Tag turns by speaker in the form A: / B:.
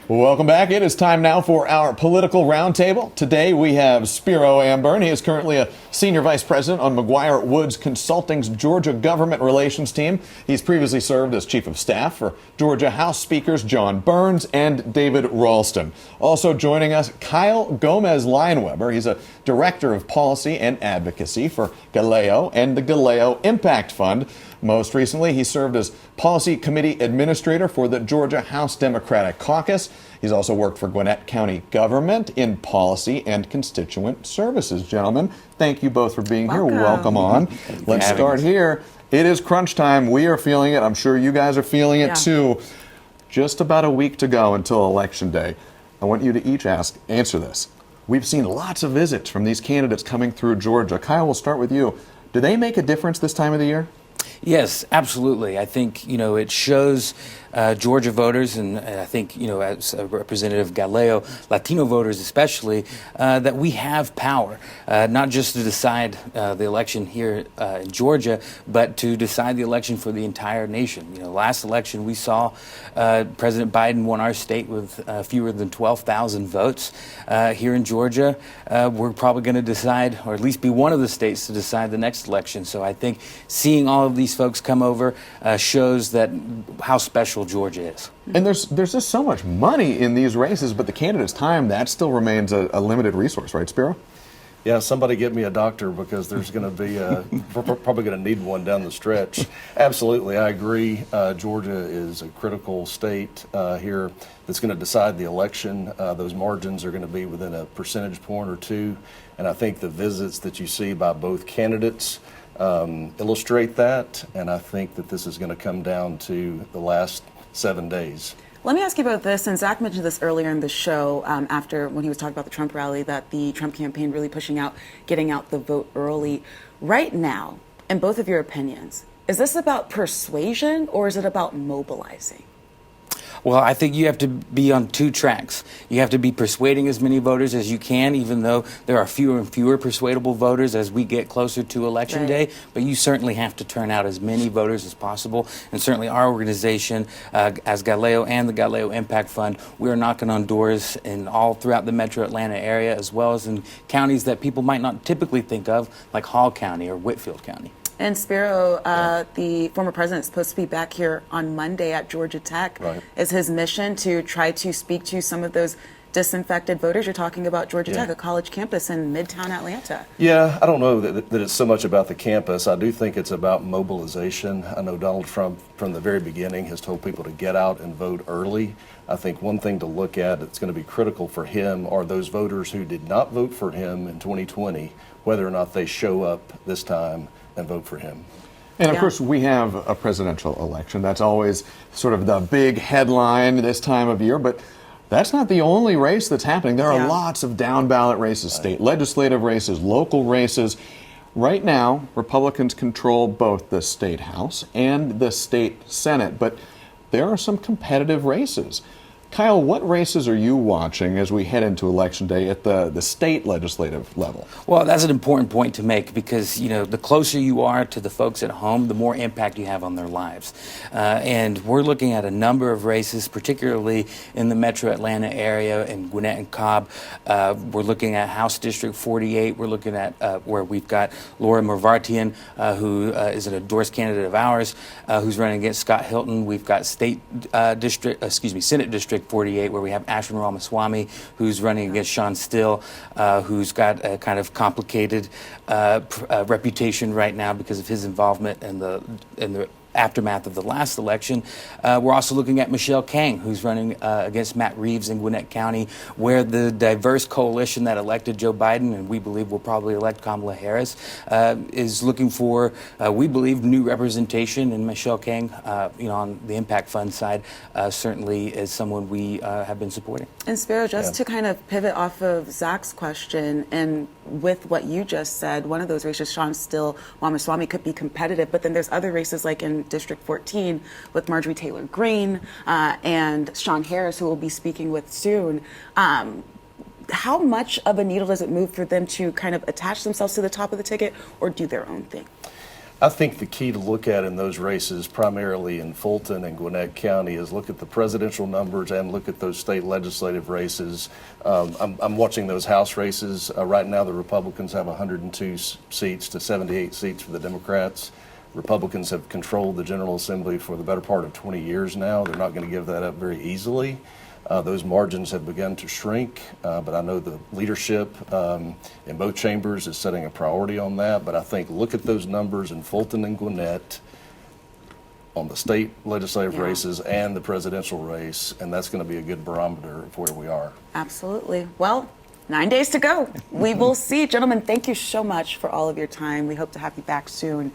A: Welcome back. It is time now for our political roundtable. Today we have Spiro Amburn. He is currently a senior vice president on McGuireWoods Consulting's Georgia government relations team. He's previously served as chief of staff for Georgia House Speakers John Burns and David Ralston. Also joining us, Kyle Gomez-Leineweber. He's a director of policy and advocacy for GALEO and the GALEO Impact Fund. Most recently, he served as policy committee administrator for the Georgia House Democratic Caucus. He's also worked for Gwinnett County government in policy and constituent services. Gentlemen, thank you both for being here. Welcome on. Let's start here. It is crunch time. We are feeling it. I'm sure you guys are feeling it too. Just about a week to go until Election Day. I want you to each answer this. We've seen lots of visits from these candidates coming through Georgia. Kyle, we'll start with you. Do they make a difference this time of the year?
B: Yes, absolutely. I think, it shows Georgia voters, and I think, as a representative of GALEO, Latino voters especially, that we have power, not just to decide the election here in Georgia, but to decide the election for the entire nation. Last election we saw President Biden won our state with fewer than 12,000 votes. Here in Georgia, we're probably going to decide, or at least be one of the states to decide the next election. So I think seeing all of these folks come over shows that how special Georgia is.
A: And there's just so much money in these races, but the candidate's time, that still remains a limited resource, right, Spiro?
C: Yeah, somebody get me a doctor, because there's going to be we're probably going to need one down the stretch. Absolutely, I agree. Georgia is a critical state here that's going to decide the election. Those margins are going to be within a percentage point or two, and I think the visits that you see by both candidates illustrate that, and I think that this is going to come down to the last 7 days.
D: Let me ask you about this, and Zach mentioned this earlier in the show after when he was talking about the Trump rally, that the Trump campaign really pushing out, getting out the vote early. Right now, in both of your opinions, is this about persuasion or is it about mobilizing?
B: Well, I think you have to be on two tracks. You have to be persuading as many voters as you can, even though there are fewer and fewer persuadable voters as we get closer to Election Day. But you certainly have to turn out as many voters as possible. And certainly our organization, as GALEO and the GALEO Impact Fund, we are knocking on doors in all throughout the metro Atlanta area, as well as in counties that people might not typically think of, like Hall County or Whitfield County.
D: And Spiro, the former president, is supposed to be back here on Monday at Georgia Tech. Is his mission to try to speak to some of those disinfected voters? You're talking about Georgia Tech, a college campus in Midtown Atlanta.
C: Yeah, I don't know that it's so much about the campus. I do think it's about mobilization. I know Donald Trump from the very beginning has told people to get out and vote early. I think one thing to look at that's going to be critical for him are those voters who did not vote for him in 2020, whether or not they show up this time and vote for him.
A: And of course, we have a presidential election. That's always sort of the big headline this time of year, but that's not the only race that's happening. There are lots of down ballot races, state legislative races, local races. Right now, Republicans control both the state House and the state Senate, but there are some competitive races. Kyle, what races are you watching as we head into Election Day at the state legislative level?
B: Well, that's an important point to make, because, the closer you are to the folks at home, the more impact you have on their lives. And we're looking at a number of races, particularly in the metro Atlanta area in Gwinnett and Cobb. We're looking at House District 48. We're looking at where we've got Laura Mervartian, who is an endorsed candidate of ours, who's running against Scott Hilton. We've got Senate District 48, where we have Ashwin Ramaswamy, who's running against Sean Still, who's got a kind of complicated reputation right now because of his involvement in the aftermath of the last election. We're also looking at Michelle Kang, who's running against Matt Reeves in Gwinnett County, where the diverse coalition that elected Joe Biden, and we believe will probably elect Kamala Harris, is looking for, we believe, new representation. And Michelle Kang, on the Impact Fund side, certainly is someone we have been supporting.
D: And Spiro, just to kind of pivot off of Zach's question, and with what you just said, one of those races, Sean Still, Ramaswamy, could be competitive, but then there's other races like in District 14 with Marjorie Taylor Greene and Sean Harris, who we'll be speaking with soon. How much of a needle does it move for them to kind of attach themselves to the top of the ticket or do their own thing?
C: I think the key to look at in those races, primarily in Fulton and Gwinnett County, is look at the presidential numbers and look at those state legislative races. I'm watching those House races. Right now, the Republicans have 102 seats to 78 seats for the Democrats. Republicans have controlled the General Assembly for the better part of 20 years now. They're not going to give that up very easily. Those margins have begun to shrink, but I know the leadership in both chambers is setting a priority on that. But I think look at those numbers in Fulton and Gwinnett on the state legislative races and the presidential race, and that's going to be a good barometer of where we are.
D: Absolutely. Well, 9 days to go. We will see. Gentlemen, thank you so much for all of your time. We hope to have you back soon.